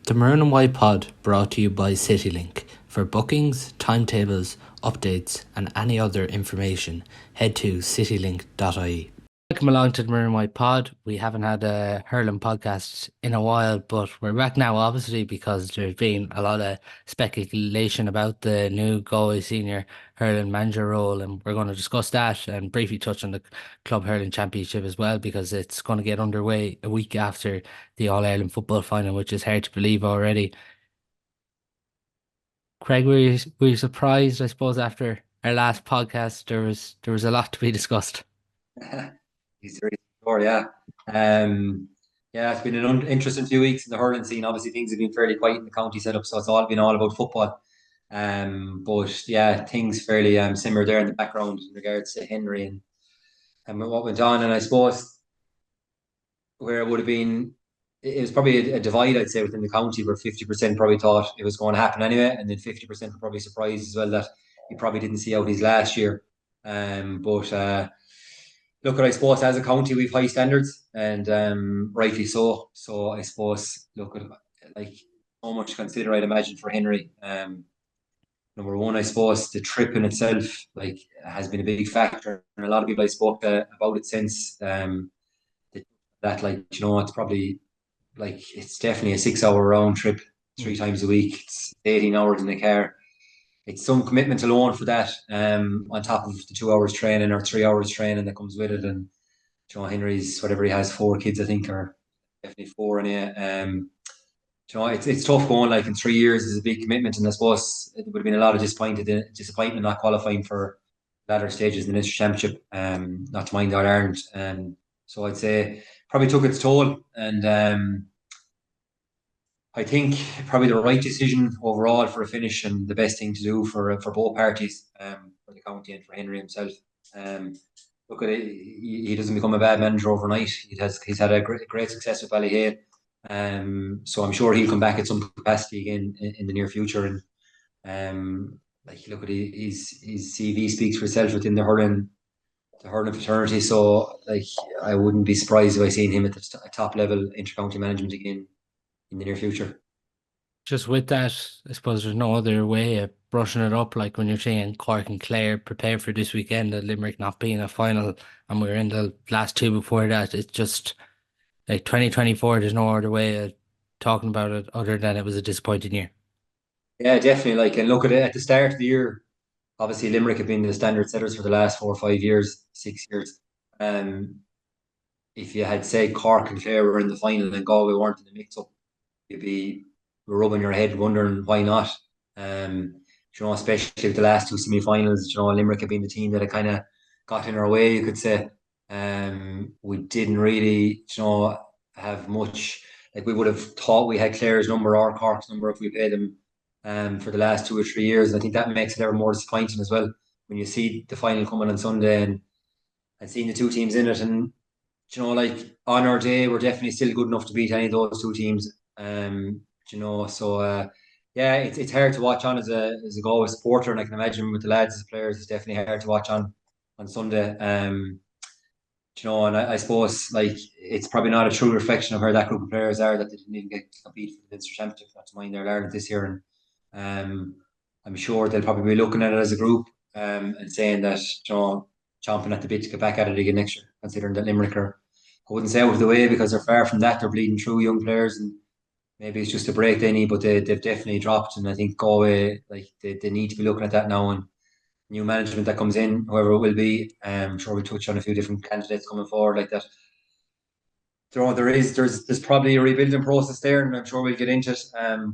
The Maroon White Pod brought to you by Citylink. For bookings, timetables, updates and any other information, head to citylink.ie. Welcome along to the Maroon White Pod. We haven't had a Hurling podcast in a while, but we're back now obviously because there's been a lot of speculation about the new Galway senior hurling manager role, and we're going to discuss that and briefly touch on the Club Hurling Championship as well because it's going to get underway a week after the All-Ireland football final, which is hard to believe already. Craig, were you surprised, I suppose, after our last podcast there was a lot to be discussed? He's really sure, yeah. Yeah, it's been an interesting few weeks in the hurling scene. Obviously, things have been fairly quiet in the county setup, so it's all been all about football. But yeah, things fairly simmer there in the background in regards to Henry and what went on. And I suppose where it would have been, it was probably a divide, I'd say, within the county where 50% probably thought it was going to happen anyway, and then 50% were probably surprised as well that he probably didn't see out his last year. But look, I suppose as a county we've high standards, and rightly so. So I suppose look at like so much to consider, I'd imagine, for Henry. Number one, I suppose the trip in itself like has been a big factor, and a lot of people I spoke to about it since that like it's probably like it's definitely a 6 hour round trip three times a week. It's 18 hours in the car. It's some commitment alone for that. On top of the 2 hours training or 3 hours training that comes with it, and Henry's whatever he has, four kids I think, or definitely four in it. It's tough going like in 3 years is a big commitment, and I suppose it would have been a lot of disappointment not qualifying for latter stages in the National Championship. Not to mind All Ireland. So I'd say probably took its toll, and I think probably the right decision overall for a finish and the best thing to do for both parties, for the county and for Henry himself. Um, Look at it, he doesn't become a bad manager overnight. He's had a great success with Ballyhale. So I'm sure he'll come back at some capacity again in the near future. And like look at his CV speaks for itself within the hurling fraternity. So like I wouldn't be surprised if I seen him at the top level intercounty management again in the near future. Just with that, I suppose there's no other way of brushing it up. Like when you're saying Cork and Clare prepare for this weekend, and Limerick not being a final, and we're in the last two before that. It's just like 2024. There's no other way of talking about it other than it was a disappointing year. Yeah, definitely. Like, and look at it at the start of the year. Obviously, Limerick have been the standard setters for the last 4 or 5 years, 6 years. Um, if you had said Cork and Clare were in the final and Galway weren't in the mix-up, you'd be rubbing your head, wondering why not. Especially with the last two semi-finals, Limerick have been the team that had kind of got in our way, you could say. We didn't really, have much. Like we would have thought we had Clare's number or Cork's number if we played them for the last 2 or 3 years. And I think that makes it ever more disappointing as well when you see the final coming on Sunday and seeing the two teams in it. And like on our day, we're definitely still good enough to beat any of those two teams. So yeah, it's hard to watch on as a Galway supporter, and I can imagine with the lads as players, it's definitely hard to watch on Sunday. And I suppose like it's probably not a true reflection of where that group of players are that they didn't even get to compete for the Leinster Championship, not to mind their Ireland this year. And I'm sure they'll probably be looking at it as a group and saying that chomping at the bit to get back at it again next year, considering that Limerick are, I wouldn't say out of the way because they're far from that. They're bleeding through young players, and maybe it's just a break they need, but they've definitely dropped. And I think Galway, like they need to be looking at that now. And new management that comes in, whoever it will be, I'm sure we'll touch on a few different candidates coming forward like that. There's probably a rebuilding process there, and I'm sure we'll get into it.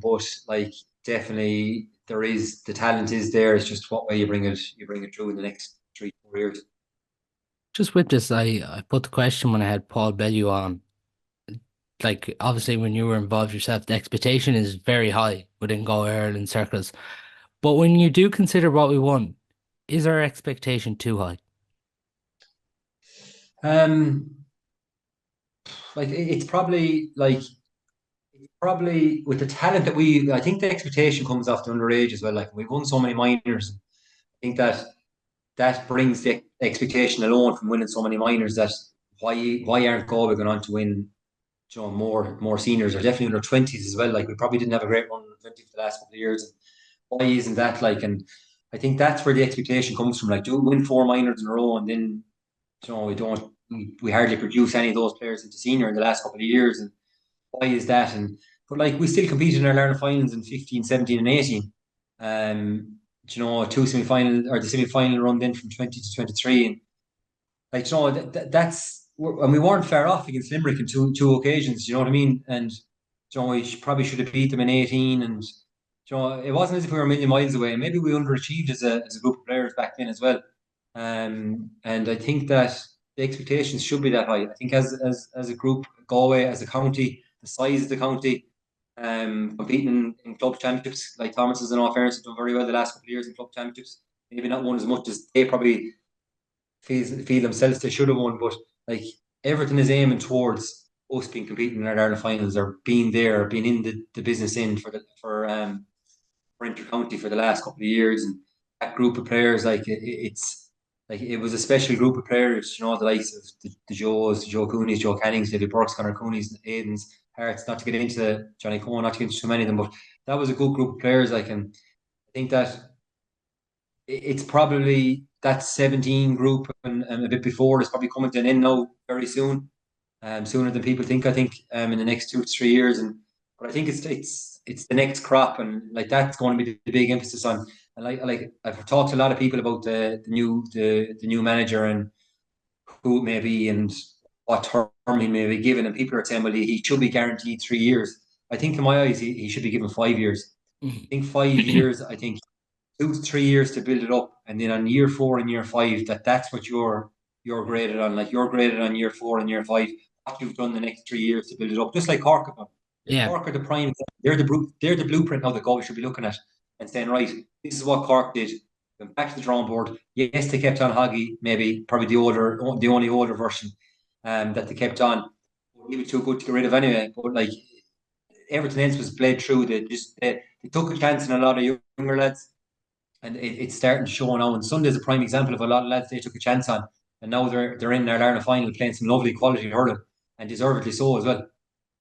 But like definitely the talent is there. It's just what way you bring it through in the next 3 4 years. Just with this, I put the question when I had Paul Bellew on. Like obviously when you were involved yourself, the expectation is very high within Go Ireland circles. But when you do consider what we won, is our expectation too high? Um, like it's probably with the talent that I think the expectation comes off the underage as well. Like we've won so many minors. I think that brings the expectation alone from winning so many minors that why aren't Galway going on to win more seniors, or definitely under 20s as well. Like, we probably didn't have a great run under 20 for the last couple of years. And why isn't that like? And I think that's where the expectation comes from. Like, do win 4 minors in a row, and then we hardly produce any of those players into senior in the last couple of years. And why is that? And but like, we still competed in our Ireland finals in 15, 17, and 18. Two semi-final, or the semi-final run then from 20 to 23. And like, that's, and we weren't far off against Limerick in two occasions. You know what I mean? And we probably should have beat them in 18. And it wasn't as if we were a million miles away. Maybe we underachieved as a group of players back then as well. And I think that the expectations should be that high. I think as a group, Galway as a county, the size of the county, competing in club championships, like Thomas has in all fairness done very well the last couple of years in club championships. Maybe not won as much as they probably feel themselves they should have won, but like, everything is aiming towards us being competing in our Ireland finals, or being there, being in the business end for intercounty for the last couple of years. And that group of players, like, it's like, it was a special group of players. The likes of the Joes, the Joe Coonies, Joe Cannings, David Burks, Conor Coonies, Aidens, Hearts. Not to get into Johnny Cohen, not to get into too many of them, but that was a good group of players. Like, and I think that it's probably that 17 group, and a bit before, is probably coming to an end now very soon, sooner than people think. I think in the next 2 to 3 years. But I think it's the next crop, and like, that's going to be the big emphasis on. And like I've talked to a lot of people about the new manager, and who it may be, and what term he may be given, and people are saying, well, he should be guaranteed 3 years. I think, in my eyes, he should be given 5 years. I think 5 years. I think 2 to 3 years to build it up, and then on year 4 and year 5, that's what you're graded on. Like, you're graded on year 4 and year 5, what you've done the next 3 years to build it up. Just like Cork have done. Like, Yeah, Cork are the prime. They're the blueprint now that Galway should be looking at and saying, right, this is what Cork did. Went back to the drawing board. Yes, they kept on Hoggy, maybe probably the only older version, that they kept on. He was too good to get rid of anyway. But like, everything else was bled through. They took a chance on a lot of younger lads, and it's starting to show now. And Sunday's a prime example of a lot of lads they took a chance on, and now they're in their Ireland final playing some lovely quality hurling, and deservedly so as well.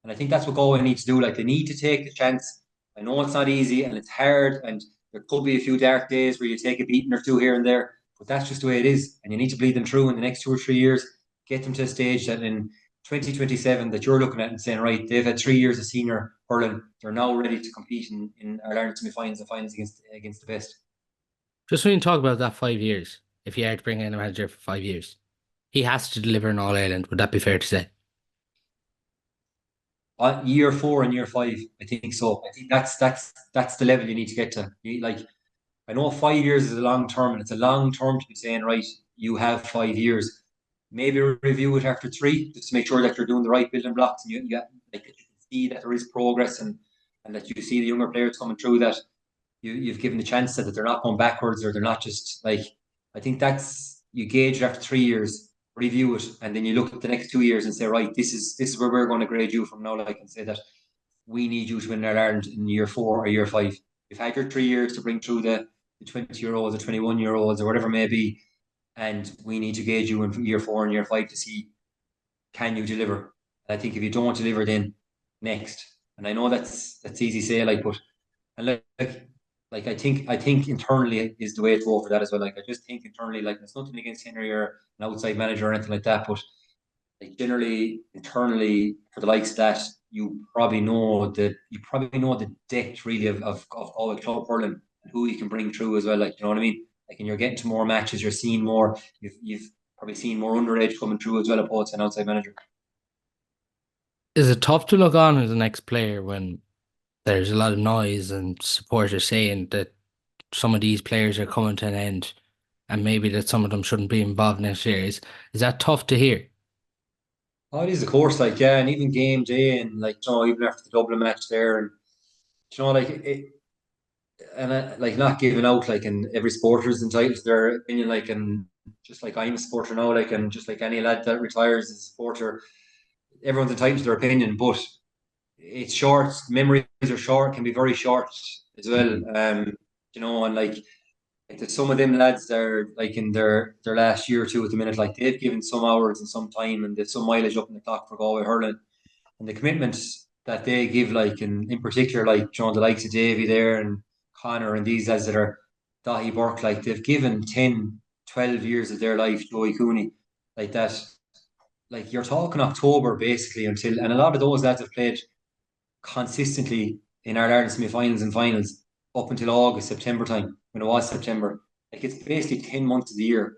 And I think that's what Galway needs to do. Like, they need to take the chance. I know it's not easy, and it's hard, and there could be a few dark days where you take a beating or two here and there, but that's just the way it is. And you need to bleed them through in the next 2 or 3 years, get them to a stage that in 2027 that you're looking at and saying, right, they've had 3 years of senior hurling. They're now ready to compete in our Ireland semi-finals and finals against the best. just when you talk about that 5 years, if you are to bring in a manager for 5 years, he has to deliver in All Ireland. Would that be fair to say? Year 4 and year 5, I think so. I think that's the level you need to get to. Like, I know 5 years is a long term, and it's a long term to be saying, right, you have 5 years. Maybe review it after 3, just to make sure that you're doing the right building blocks, and like, that you can see that there is progress, and that you see the younger players coming through, that you've given the chance that they're not going backwards, or they're not just like. I think that's, you gauge it after 3 years, review it, and then you look at the next 2 years and say, right, this is where we're going to grade you from now. Like, and say that we need you to win Ireland in year 4 or year 5. You've had your 3 years to bring through the 20-year-olds, the 21-year-olds, or whatever it may be, and we need to gauge you in year 4 and year 5 to see, can you deliver. And I think if you don't deliver, then next. And I know that's easy to say, like, but, and like I think internally is the way to go for that as well. Like, I just think internally, like, there's nothing against Henry or an outside manager or anything like that, but like, generally internally, for the likes of that, you probably know the depth really of all the club hurling, and who you can bring through as well. Like, you know what I mean? Like, and you're getting to more matches, you're seeing more. You've probably seen more underage coming through as well, opposed to an outside manager. Is it tough to look on as an ex-player when there's a lot of noise and supporters saying that some of these players are coming to an end, and maybe that some of them shouldn't be involved next year? Is that tough to hear? Oh, it is, of course. Like, yeah, and even game day, and like, even after the Dublin match there, and like it, and like, not giving out, like, and every supporter is entitled to their opinion, like, and just like I'm a supporter now, like, and just like any lad that retires as a supporter, everyone's entitled to their opinion, but it's short. Memories are short, can be very short as well. Mm. And like there's some of them lads that are like in their last year or two at the minute, like, they've given some hours and some time, and they've some mileage up in the clock for Galway hurling. and the commitment that they give, like in particular, like the likes of Davy there and Connor and these lads that are Dahi Burke, like they've given 10, 12 years of their life, Joey Cooney, like that. Like you're talking October basically until, and a lot of those lads have played consistently in our Ireland semi-finals and finals up until August, September time when it was September. Like it's basically 10 months of the year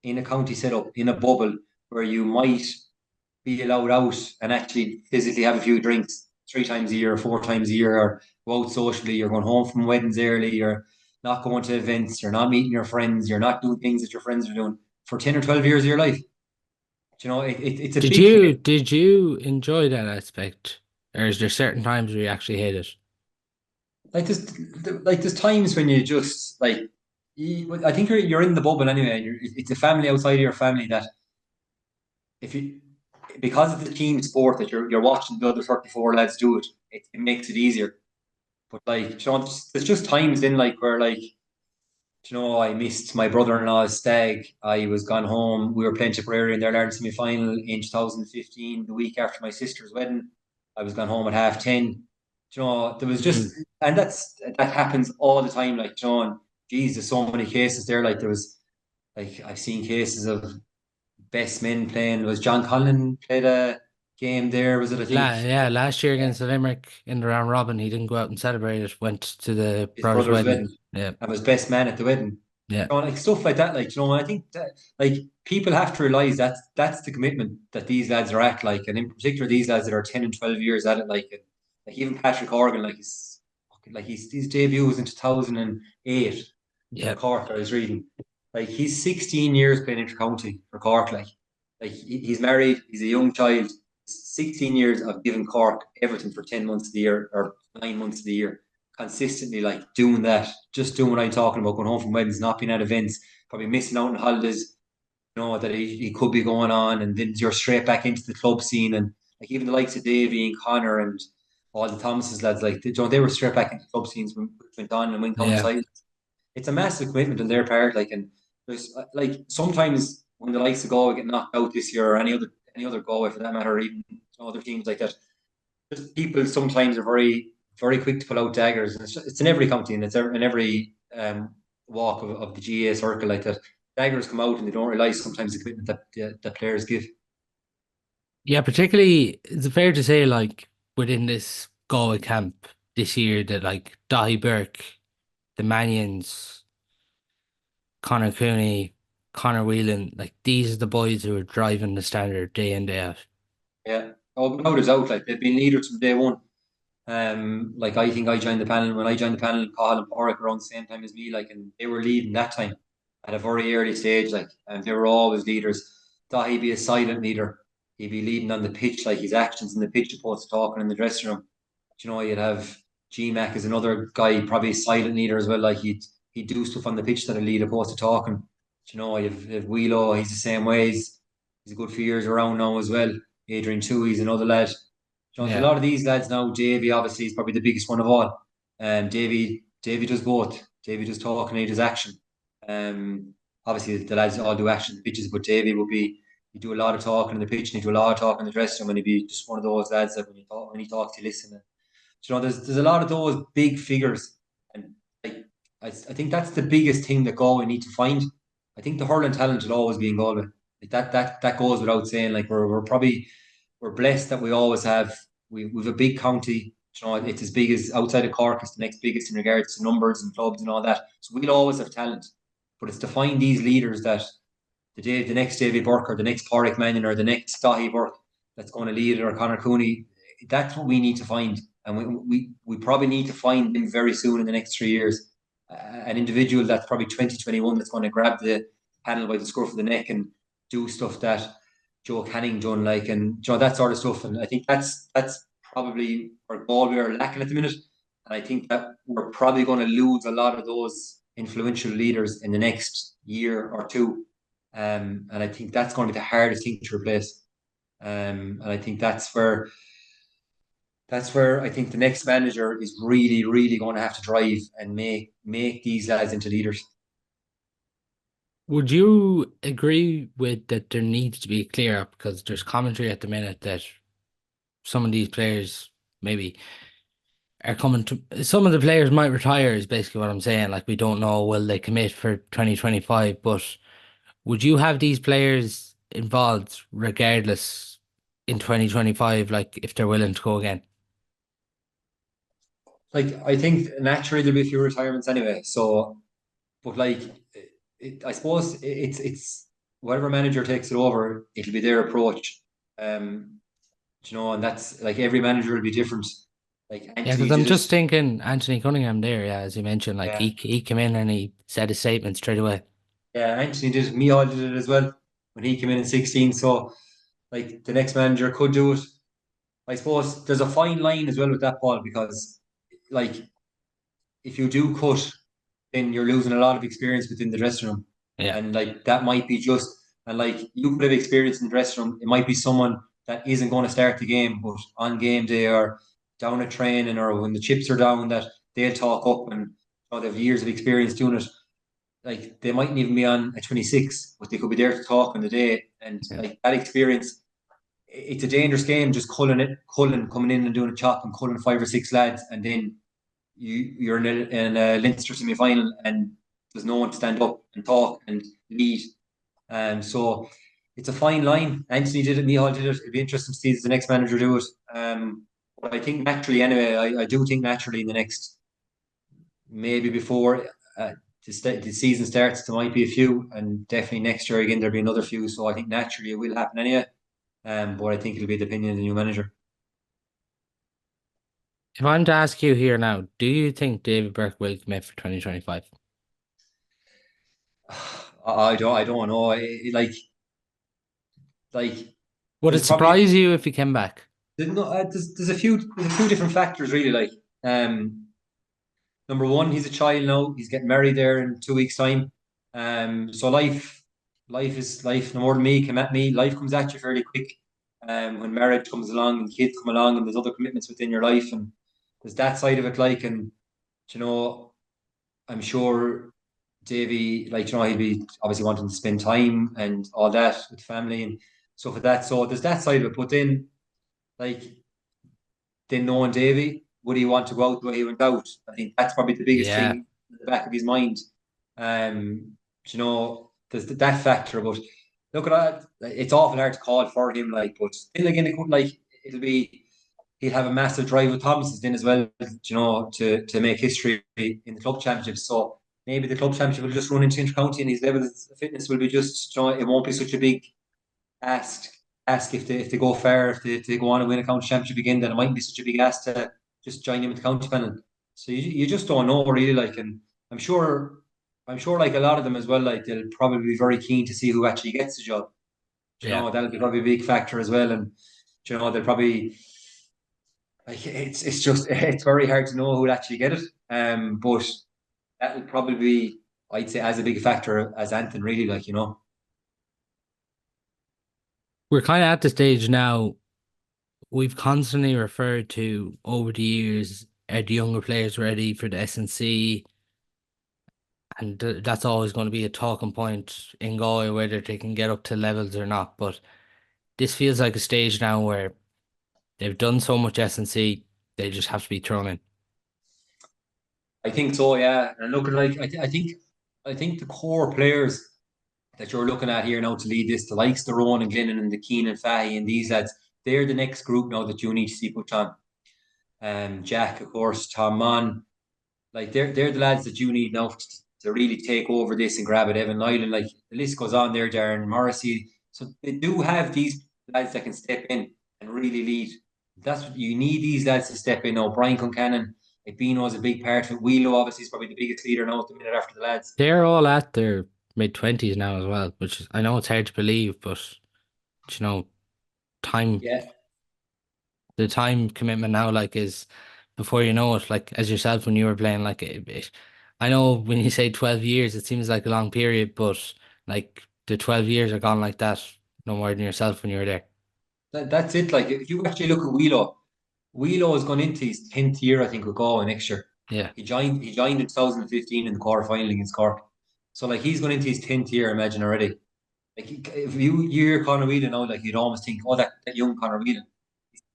in a county setup in a bubble where you might be allowed out and actually physically have a few drinks 3 times a year or 4 times a year, or go out socially. You're going home from weddings early. You're not going to events. You're not meeting your friends. You're not doing things that your friends are doing for 10 or 12 years of your life. It's a Did big you commitment. did you enjoy that aspect, or is there certain times where you actually hate it? There's times when you just like. I think you're in the bubble anyway. And it's a family outside of your family that if you because it's a team sport that you're watching the other 34 lads do it, it makes it easier. But like, there's just times in like where like, I missed my brother-in-law's stag. I was gone home. We were playing Tipperary in their Ireland semi-final in 2015, the week after my sister's wedding. I was gone home at 10:30. There was just, Mm. and that happens all the time. Like, and geez, there's so many cases there. Like, there was, like, I've seen cases of best men playing. Was John Conlon played a game there? Was it? I think Yeah, last year against the Limerick in the round robin, he didn't go out and celebrate it. Went to the his brother's brother's wedding. wedding Yeah, and was best man at the wedding. yeah, Like stuff like that. Like, I think that like people have to realize that that's the commitment that these lads are at. Like, and in particular, these lads that are 10 and 12 years at it. Like even Patrick Horgan, his debut was in 2008 for yeah, Cork. I was reading, like he's 16 years playing intercounty for Cork. Like he's married. He's a young child. 16 years of giving Cork everything for 10 months of the year or 9 months of the year, consistently like doing that, just doing what I'm talking about, going home from weddings, not being at events, probably missing out on holidays, that he could be going on, and then you're straight back into the club scene. And like even the likes of Davy and Connor and all the Thomases lads, like they were straight back into club scenes when went on and went county yeah. side. It's a massive commitment on their part. Like, and there's like sometimes when the likes of Galway get knocked out this year, or any other Galway for that matter, or even other teams like that, just people sometimes are very very quick to pull out daggers, and it's in every county, and it's in every walk of the GA circle like that. Daggers come out, and they don't realise sometimes the commitment that players give. Yeah, particularly, is it fair to say, like, within this Galway camp this year, that, like, Dahi Burke, the Manions, Conor Cooney, Conor Whelan, like, these are the boys who are driving the standard day in, day out. Yeah, oh, without a doubt, like they've been leaders from day one. Like I think I joined the panel when I joined the panel. Cahill and Porrick around the same time as me, like, and they were leading that time at a very early stage, like, and they were always leaders. Thought he'd be a silent leader. He'd be leading on the pitch, like his actions in the pitch opposed to talking in the dressing room. You'd have GMAC as another guy, probably a silent leader as well. Like he'd do stuff on the pitch that would lead opposed to talking. You have Wheelo, he's the same way. He's a good few years around now as well. Adrian too, he's another lad. There's a Yeah, lot of these lads now. Davy obviously is probably the biggest one of all. Davy does both. Davy does talk and he does action. Um, Obviously the lads all do action in the pitches, but Davy would be he do a lot of talking in the pitch and he do a lot of talking in the dressing room, and he'd be just one of those lads that when he talks, you listen. And, there's a lot of those big figures, and like I think that's the biggest thing that Galway need to find. I think the hurling talent will always be in Galway. Like that goes without saying. Like we're blessed that we always have we've a big county. It's as big as outside of Cork. It's the next biggest in regards to numbers and clubs and all that. So we'll always have talent, but it's to find these leaders that the next Davy Burke or the next Porrick Mannion or the next Dahi Burke that's going to lead it, or Conor Cooney. That's what we need to find, and we probably need to find him very soon in the next 3 years. An individual that's probably 2021 that's going to grab the panel by the scruff of the neck and do stuff that Joe Canning done, like, and that sort of stuff. And I think that's probably where Galway are lacking at the minute. And I think that we're probably going to lose a lot of those influential leaders in the next year or two. And I think that's going to be the hardest thing to replace. And I think that's where I think the next manager is really, really going to have to drive and make these lads into leaders. would you agree with that there needs to be clear up, because there's commentary at the minute that some of these players maybe are coming to some of the players might retire is basically what I'm saying. Like we don't know will they commit for 2025, but would you have these players involved regardless in 2025, like if they're willing to go again? Like I think naturally there'll be a few retirements anyway. So, but like I suppose it's whatever manager takes it over, it'll be their approach. Um, and that's like every manager will be different. Like Yeah, because Anthony I'm did it. just thinking Anthony Cunningham there, yeah, as you mentioned, like Yeah, he came in and he said his statement straight away. yeah, Anthony did it. Mihal did it as well when he came in 16. So like the next manager could do it. I suppose there's a fine line as well with that, Paul, because like if you do cut, then you're losing a lot of experience within the dressing room. Yeah, And like that might be just, and like you could have experience in the dressing room. It might be someone that isn't going to start the game, but on game day or down at training or when the chips are down, that they'll talk up and they have years of experience doing it. Like they mightn't even be on a 26, but they could be there to talk on the day. And yeah, like that experience, it's a dangerous game just culling coming in and doing a chop and culling five or six lads, and then you're in a Leinster semi final and there's no one to stand up and talk and lead. So it's a fine line. Anthony did it, Mihal did it. It'd be interesting to see the next manager do it. But I think naturally, anyway, I do think naturally in the next, maybe before the season starts, there might be a few, and definitely next year again, there'll be another few. So I think naturally it will happen anyway. But I think it'll be the opinion of the new manager. if I'm to ask you here now, do you think David Burke will commit for 2025? I don't know. Like Would there's it probably surprise you if he came back? there's a few different factors really. Like number one, he's a child now. He's getting married there in 2 weeks' time. So life is life. No more than me come at me. Life comes at you fairly quick. When marriage comes along and kids come along and there's other commitments within your life and there's that side of it. Like and you know, I'm sure Davy, like he'll be obviously wanting to spend time and all that with family and stuff like that. So there's that side of it. But like then knowing Davy, would he want to go out the way he went out? I think that's probably the biggest Yeah, thing in the back of his mind. There's that factor. But look at that, it's awful hard to call for him. Like, but then again, it could like it'll be he'll have a massive drive with Thomas's then as well. To make history in the club championship. So maybe the club championship will just run into intercounty, and his level of fitness will be just it won't be such a big ask ask if they go far, if they go on and win a county championship again, then it mightn't be such a big ask to just join them with the county panel. So you just don't know really, like, and I'm sure I'm sure like a lot of them as well, like they'll probably be very keen to see who actually gets the job. yeah. That'll be probably a big factor as well, and they'll probably like it's just it's very hard to know who'll actually get it. But that would probably be I'd say as a big factor as Anthony really, like We're kind of at the stage now. We've constantly referred to over the years, are the younger players ready for the SNC? And that's always going to be a talking point in Galway, whether they can get up to levels or not. But this feels like a stage now where they've done so much S&C, they just have to be thrown in. I think so, yeah. And looking like I think the core players that you're looking at here now to lead this, the likes of the Rowan and Glennon and the Keenan and Fahy and these lads, they're the next group now that you need to see put on. Jack, of course, Tom Mann, like they're the lads that you need now to really take over this and grab it. Evan Nyland, like the list goes on there, Darren Morrissey. So they do have these lads that can step in and really lead. That's what you need, these lads to step in now. Brian Concannon, like Bino is a big part of it. Wheelo obviously is probably the biggest leader now at the minute after the lads. They're all at their mid-20s now as well, which I know it's hard to believe, but you know, time Yeah, the time commitment now like is before you know it, like as yourself when you were playing, like I know when you say 12 years, it seems like a long period, but like the 12 years are gone like that, no more than yourself when you were there. that's it. Like if you actually look at Wheelo has gone into his 10th year, I think, with Galway next year. Yeah. He joined in 2015 in the quarter final against Cork. So like he's gone into his 10th year, imagine if you hear Conor Whelan now, like you'd almost think, oh, that young Conor Whelan.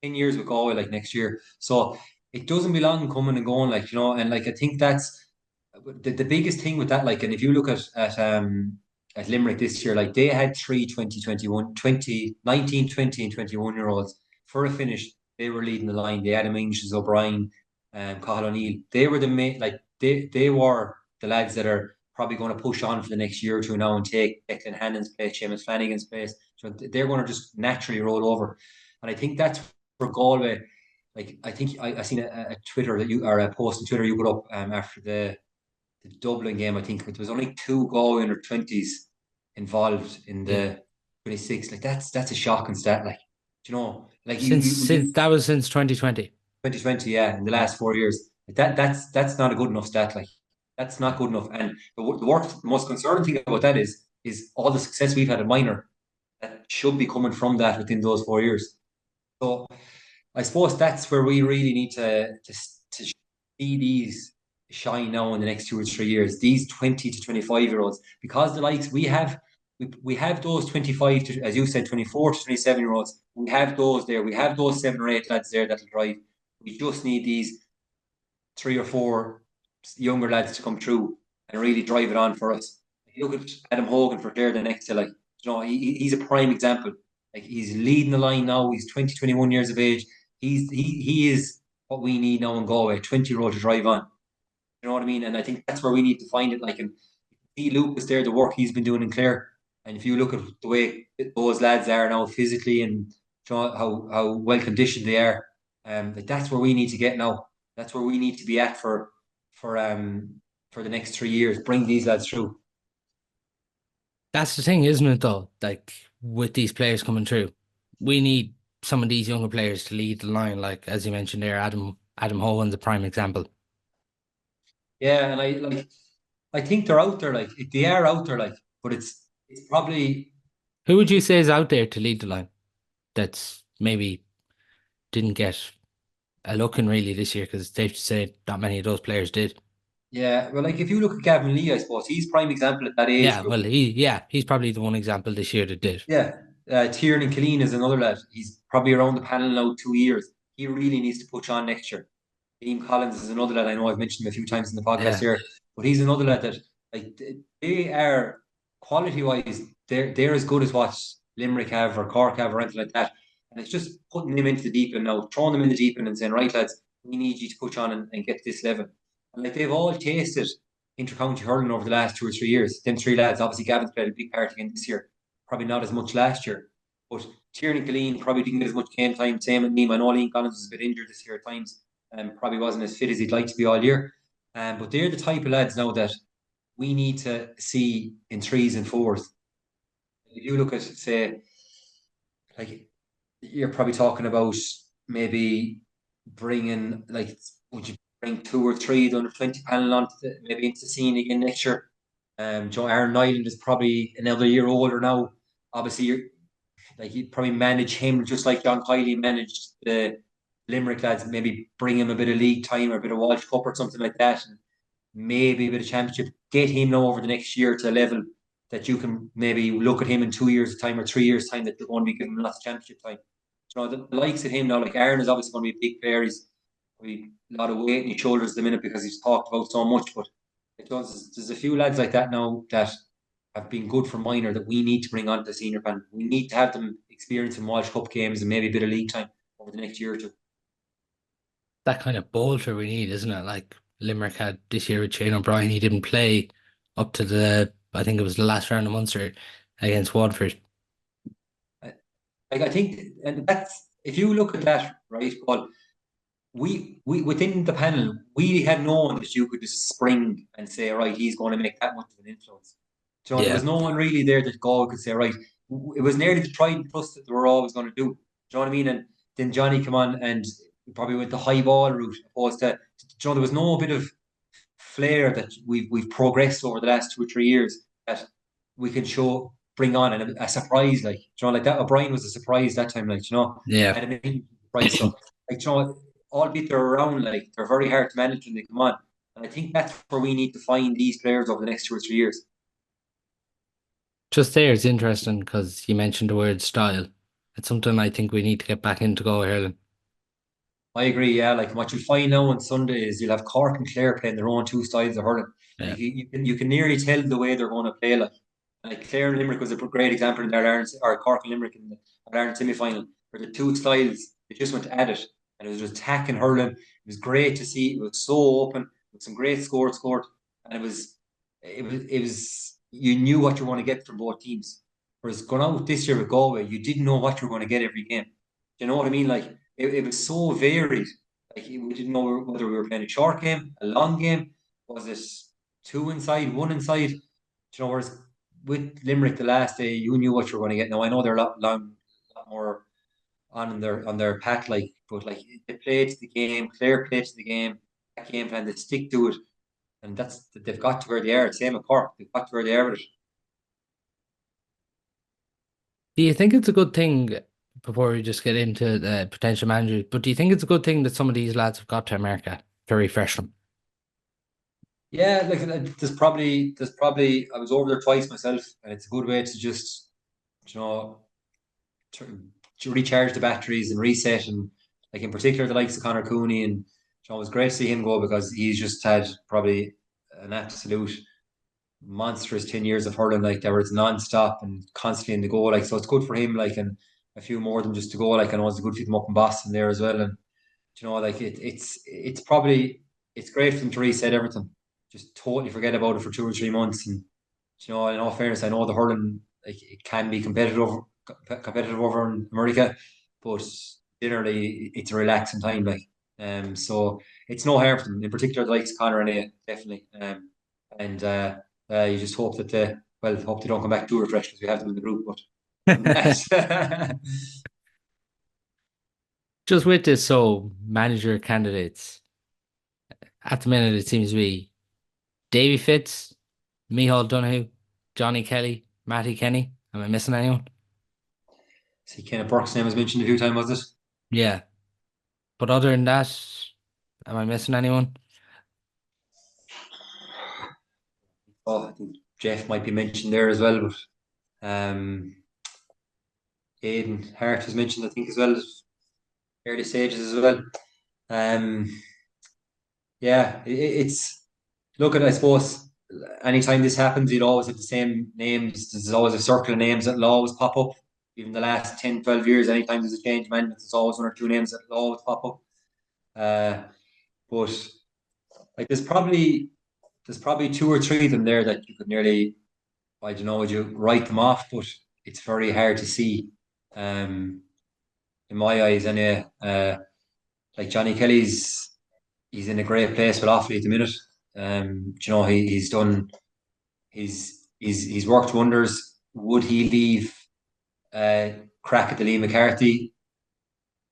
10 years with Galway like next year. So it doesn't belong coming and going, like, and like I think that's the biggest thing with that. Like, and if you look at Limerick this year, like they had three 20, 20, 21, 20, 19, 20, and 21 year olds for a finish. They were leading the line. They had Inges O'Brien, Cathal O'Neill. They were the main, like they were the lads that are probably going to push on for the next year or two now and take Declan Hannon's place, Seamus Flanagan's place. So they're going to just naturally roll over. And I think that's for Galway. Like I think I seen a Twitter that you or a post on Twitter you put up after the Dublin game. I think there was only two Galway under 20s involved in Yeah. the 26. Like that's a shocking stat. Like like Since that was since 2020. 2020, yeah, in the Yeah. last 4 years. Like that's not a good enough stat. Like that's not good enough. And the most concerning thing about that is all the success we've had at minor that should be coming from that within those 4 years. So I suppose that's where we really need to see these shine now in the next 2 or 3 years. These 20 to 25 year olds, because the likes we have those 25 to, as you said, 24 to 27 year olds. We have those there. We have those 7 or 8 lads there that'll drive. We just need these 3 or 4 younger lads to come through and really drive it on for us. Look at Adam Hogan for there the next to, like, he's a prime example. Like he's leading the line now. He's 20, 21 years of age. He is what we need now in Galway, 20-year-old to drive on. You know what I mean? And I think that's where we need to find it. Like, and see Lucas there, the work he's been doing in Clare. And if you look at the way those lads are now physically and how well conditioned they are, like that's where we need to get now. That's where we need to be at for um for the next 3 years. Bring these lads through. That's the thing, isn't it, though? Like, with these players coming through, we need some of these younger players to lead the line. Like, as you mentioned there, Adam Hogan's a prime example. Yeah, and I think they're out there. Like they are out there. Like, but it's probably Who would you say is out there to lead the line that's maybe didn't get a look in really this year? Because it's safe to say not many of those players did. yeah. Well, like if you look at Gavin Lee, I suppose he's prime example at that age Yeah, group. well, he's probably the one example this year that did. Yeah, Tiernan Killeen is another lad. He's probably around the panel now 2 years. He really needs to push on next year. Liam Collins is another lad. I know I've mentioned him a few times in the podcast Yeah, here, but he's another lad that, like, they are quality wise, they're as good as what Limerick have or Cork have or anything like that. And it's just putting them into the deep end now, throwing them in the deep end and saying, right, lads, we need you to push on and get this level. And like they've all tasted intercounty hurling over the last 2 or 3 years. Them three lads, obviously Gavin's played a big part again this year, probably not as much last year. But Tiernan Killeen probably didn't get as much game time. Same with Neem. I know Liam Collins was a bit injured this year at times and probably wasn't as fit as he'd like to be all year. But they're the type of lads now that we need to see in threes and fours. If you look at, say, like you're probably talking about maybe bringing, like, would you bring two or three the under 20 panel on maybe into the scene again next year? Joe Aaron Nyland is probably another year older now. Obviously, you're like you'd probably manage him just like John Kiley managed the Limerick lads. Maybe bring him a bit of league time or a bit of Walsh Cup or something like that, and maybe a bit of championship. Get him now over the next year to a level that you can maybe look at him in 2 years' time or 3 years' time that you're going to be giving him lots of championship time. The likes of him now, like Aaron is obviously going to be a big player. He's probably a lot of weight in his shoulders at the minute because he's talked about so much. But there's a few lads like that now that have been good for minor that we need to bring onto the senior panel. We need to have them experience in Walsh Cup games and maybe a bit of league time over the next year or two. that kind of bolter we need, isn't it? Like Limerick had this year with Shane O'Brien. He didn't play up to I think it was the last round of Munster against Waterford. Like I think, and that's if you look at that, right, Paul. We within the panel, we had no one that you could just spring and say, right, he's going to make that much of an influence. There Yeah, was no one really there that God could say, right. It was nearly the tried and trust that they were always going to do. Do you know what I mean? And then Johnny come on and probably went the high ball route opposed to, there was no bit of flair that we've progressed over the last 2 or 3 years that we can bring on and a surprise, like, like that. O'Brien was a surprise that time, like, yeah. and a surprise. So, like, albeit they're around, like, they're very hard to manage when they come on. And I think that's where we need to find these players over the next 2 or 3 years. Just there, it's interesting because you mentioned the word style. It's something I think we need to get back into go hurling. I agree. Yeah, like what you'll find now on Sunday is you'll have Cork and Clare playing their own two styles of hurling. Yeah. Like you can nearly tell the way they're going to play. Like Clare and Limerick was a great example in their Ireland, or Cork and Limerick in the Ireland semi final, where the two styles they just went at it, and it was just attacking hurling. It was great to see. It was so open with some great scores scored, and it was you knew what you were going to get from both teams. Whereas going out this year with Galway, you didn't know what you were going to get every game. Do you know what I mean? Like it was so varied. Like we didn't know whether we were playing a short game, a long game. Was it two inside, one inside? Do you know, whereas with Limerick the last day, you knew what you were going to get. Now I know they're a lot more on their pack, like, but like they played to the game, Clare played to the game, that game plan, they stick to it, and they've got to where they are. Same with Cork, they've got to where they are with it. Do you think it's a good thing, before we just get into the potential managers, but do you think it's a good thing that some of these lads have got to America to refresh them? Yeah, like there's probably I was over there twice myself, and it's a good way to just you know to recharge the batteries and reset. And like in particular, the likes of Connor Cooney, and it was great to see him go because he's just had probably an absolute monstrous 10 years of hurling, like there was non-stop and constantly in the goal. Like so it's good for him, like, and a few more than just to go. Like I know it's good for them up in Boston there as well. And like it's great for them to reset everything. Just totally forget about it for 2 or 3 months. And in all fairness, I know the hurling, like, it can be competitive over in America, but generally it's a relaxing time. Like, so it's no harm for them. In particular, the likes of Connor and A, definitely. And you just hope that hope they don't come back too refreshed because we have them in the group. But other than that, Just with this, so manager candidates, at the minute it seems to be Davy Fitz, Micheál Donoghue, Johnny Kelly, Matty Kenny. Am I missing anyone? see, Kenneth Burke's name was mentioned a few times, was it? Yeah. But other than that, am I missing anyone? Oh, I think Jeff might be mentioned there as well, but Aidan Hart was mentioned, I think, as well, early stages as well. Um, yeah, it's look at, I suppose, anytime this happens, you'd always have the same names. There's always a circle of names that'll always pop up. Even the last 10, 12 years, anytime there's a change of management, there's always one or two names that'll always pop up. Uh, but like there's probably two or three of them there that you could nearly, I don't know, would you write them off? But it's very hard to see, um, in my eyes, anyway. Like Johnny Kelly's, he's in a great place with Offaly at the minute. He's done, he's worked wonders. Would he leave crack at the Lee McCarthy?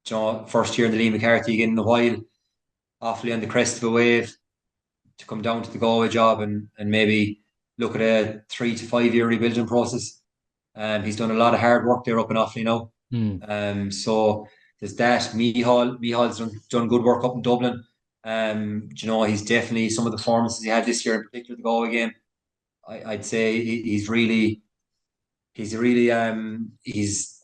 First year in the Lee McCarthy again in a while. Offaly on the crest of a wave to come down to the Galway job and maybe look at a 3 to 5 year rebuilding process. He's done a lot of hard work there up in Offaly now. Hmm. So there's that. Mihall's done good work up in Dublin. He's definitely, some of the performances he had this year, in particular the Galway game, I'd say he's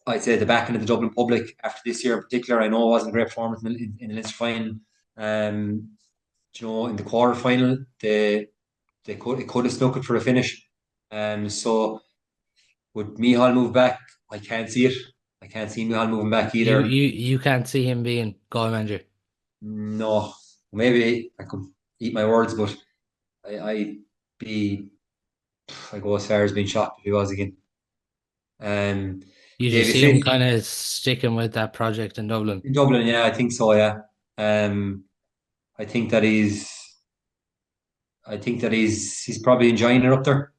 I'd say the backing of the Dublin public after this year in particular. I know it wasn't a great performance in the Leinster final. Um, in the quarter final, they could have snuck it for a finish. So would Mihal move back? I can't see it. I can't see Mihal moving back You either. you you can't see him being goal manager. No, maybe I could eat my words, but I, I be I go as far as being shocked if he was again. Um, You just Davy see him Fitz kind of sticking with that project in Dublin. in Dublin, yeah, I think so. Yeah, um, I think that he's probably enjoying it up there.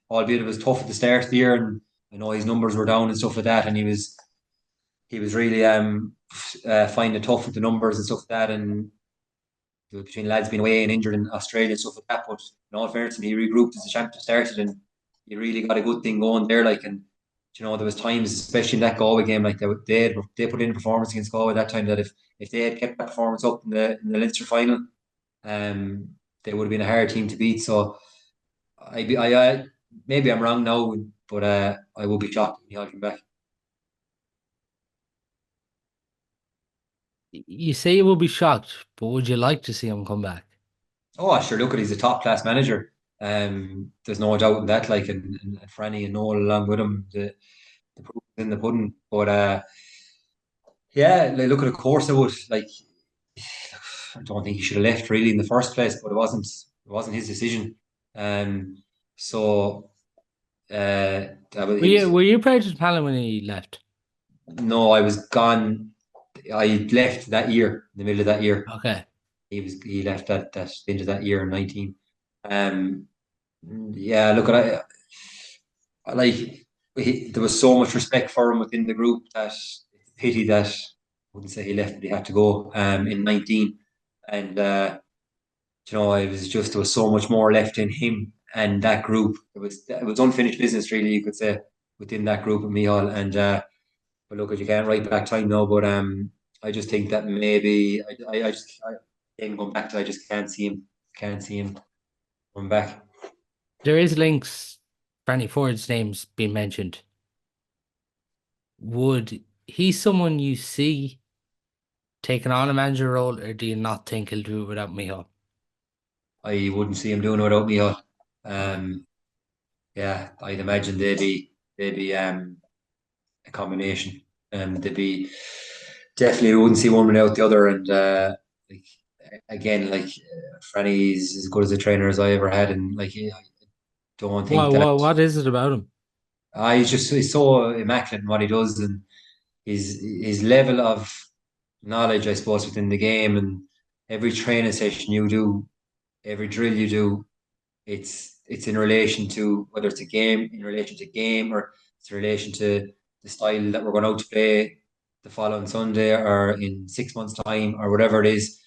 Albeit it was tough at the start of the year, and I know his numbers were down and stuff like that, and he was really finding it tough with the numbers and stuff like that, and between lads being away and injured in Australia and stuff like that. But in all fairness, he regrouped as the championship started, and he really got a good thing going there. Like, and there was times, especially in that Galway game, like they put in a performance against Galway that time that if they had kept that performance up in the Leinster final, um, they would have been a hard team to beat. So I maybe I'm wrong now, but I will be shocked when he came back. You say you will be shocked, but would you like to see him come back? Oh, sure. Look at he's a top class manager. There's no doubt in that. Like, and Franny and Noel along with him, the proof is in the pudding. But yeah, like, look at the course of it. Like, I don't think he should have left really in the first place, but it wasn't his decision. Um, so that was, Were he you was were you proud of Palin when he left? no, I was gone. I left that year, in the middle of that year. Okay. He left that into that year in 19. Um, yeah, look, I like there was so much respect for him within the group that it's a pity that I wouldn't say he left, but he had to go in 19. And it was just there was so much more left in him and that group. It was unfinished business, really, you could say, within that group of Mihal. And but look, you can't write back time now. But I just think that maybe again, going back to I just can't see him coming back. There is links. Franny Ford's name's been mentioned. Would he someone you see taking on a manager role, or do you not think he'll do it without Miho? I wouldn't see him doing it without Mihal. Okay. Um, yeah, I'd imagine they'd be a combination, and they'd be definitely wouldn't see one without the other. And like again, like Franny's as good as a trainer as I ever had, and like I don't think Well, that what is it about him? he's so immaculate in what he does, and his level of knowledge, I suppose, within the game, and every training session you do, every drill you do, it's in relation to whether it's a game, in relation to game, or it's in relation to the style that we're going out to play the following Sunday or in 6 months' time or whatever it is.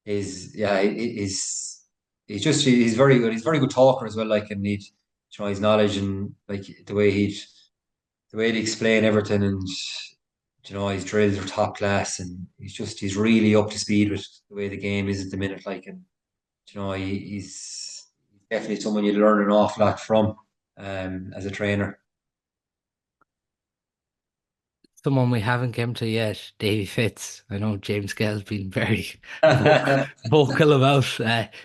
Is yeah, he's very good. He's a very good talker as well. Like, and his knowledge and like the way he explain everything, and his drills are top class, and he's really up to speed with the way the game is at the minute. Like, and he's definitely someone you learn an awful lot from as a trainer. Someone we haven't come to yet, Davy Fitz. I know James Gale's been very vocal about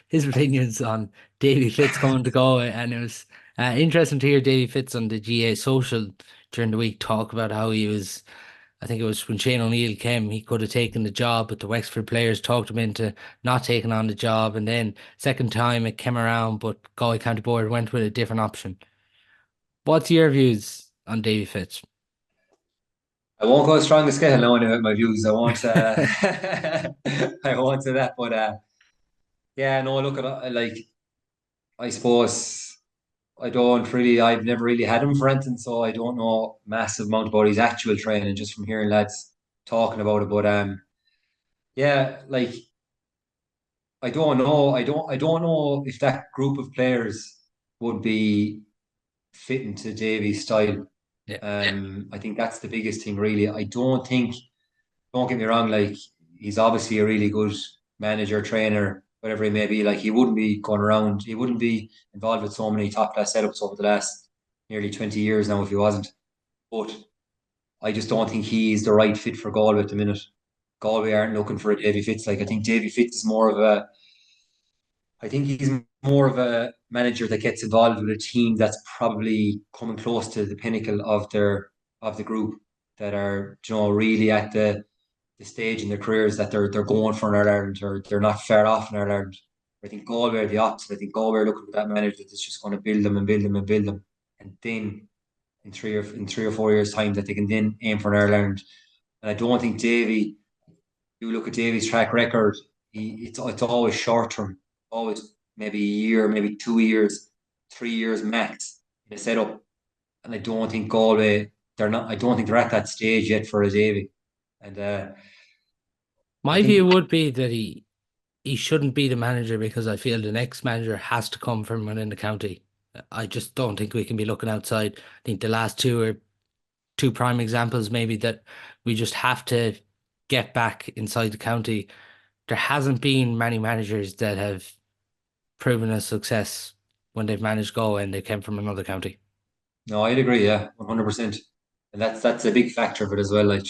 his opinions on Davy Fitz coming to Galway, and it was interesting to hear Davy Fitz on the GA social during the week talk about how he was. I think it was when Shane O'Neill came, he could have taken the job, but the Wexford players talked him into not taking on the job. And then second time it came around, but Galway County Board went with a different option. What's your views on Davy Fitz? I won't go as strong as Cahill now anyway with my views. I won't. I won't say that, but yeah, no. Look at like I suppose I don't really. I've never really had him for anything, so I don't know massive amount about his actual training just from hearing lads talking about it. But yeah, like I don't know. I don't know if that group of players would be fitting to Davies' style. Yeah. I think that's the biggest thing, really. I don't think. Don't get me wrong. Like, he's obviously a really good manager, trainer, whatever he may be. Like, he wouldn't be going around. He wouldn't be involved with so many top class setups over the last nearly 20 years now if he wasn't. But I just don't think he's the right fit for Galway at the minute. Galway aren't looking for a Davy Fitz. Like, I think Davy Fitz is more of a I think he's more of a manager that gets involved with a team that's probably coming close to the pinnacle of the group, that are really at the stage in their careers that they're going for in Ireland, or they're not far off in Ireland. I think Galway are the opposite. I think Galway are looking for that manager that's just going to build them and build them and build them, and then in 3 or 4 years time that they can then aim for an Ireland. And I don't think Davy you look at Davy's track record, it's always short term, always maybe a year, maybe 2 years, 3 years max in a setup. And I don't think Galway, they're not. I don't think they're at that stage yet for a Davy. And I My view think would be that he shouldn't be the manager because I feel the next manager has to come from within the county. I just don't think we can be looking outside. I think the last two are two prime examples, maybe that we just have to get back inside the county. There hasn't been many managers that have proven a success when they've managed Go and they came from another county. no, I'd agree. Yeah, 100%. And that's a big factor of it as well. Like,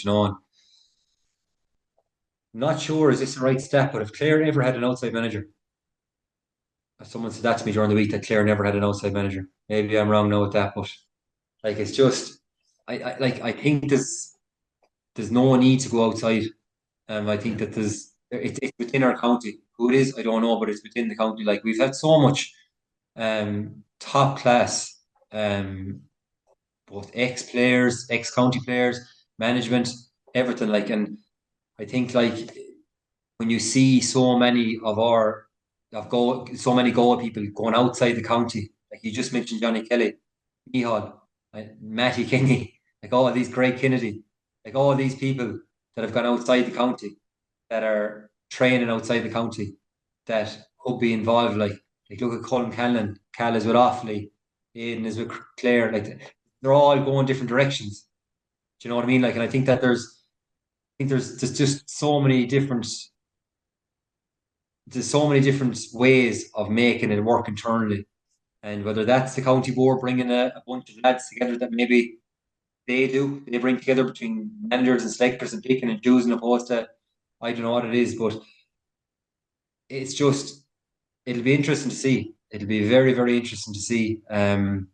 Not sure is this the right step, but if Clare ever had an outside manager, someone said that to me during the week that Clare never had an outside manager. Maybe I'm wrong now with that, but like it's just, I think there's no need to go outside. I think Yeah. that it's within our county. Who it is, I don't know, but it's within the county. Like we've had so much top class, both ex players, ex county players, management, everything. Like, and I think like when you see so many so many goal people going outside the county, like you just mentioned Johnny Kelly, Mihal, Matty Kenny, like all these Greg Kennedy, like all these people that have gone outside the county that are training outside the county that could be involved. Like look at Colin Cannon, Cal is with Offaly, Aidan is with Clare. Like they're all going different directions. Do you know what I mean? Like, and I think there's just so many different ways of making it work internally. And whether that's the county board bringing a bunch of lads together that maybe they bring together between managers and selectors and picking and choosing opposed to I don't know what it is, but it's just it'll be interesting to see. It'll be very, very interesting to see. And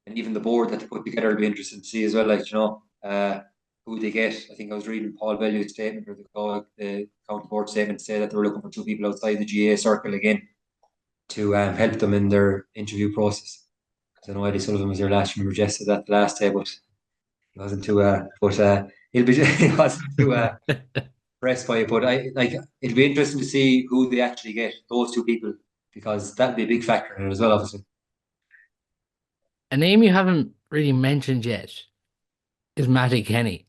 even the board that they put together will be interesting to see as well. Like, who they get. I think I was reading Paul Bellew's statement or the county board statement to say that they were looking for two people outside the GA circle again to help them in their interview process. Because I know Eddie Sullivan was there last year. Remember Jess said that the last day, but he wasn't too. But he'll be. He wasn't too impressed by it. But I like it'll be interesting to see who they actually get. Those two people, because that'll be a big factor in it as well. Obviously, A name you haven't really mentioned yet is Matty Kenny.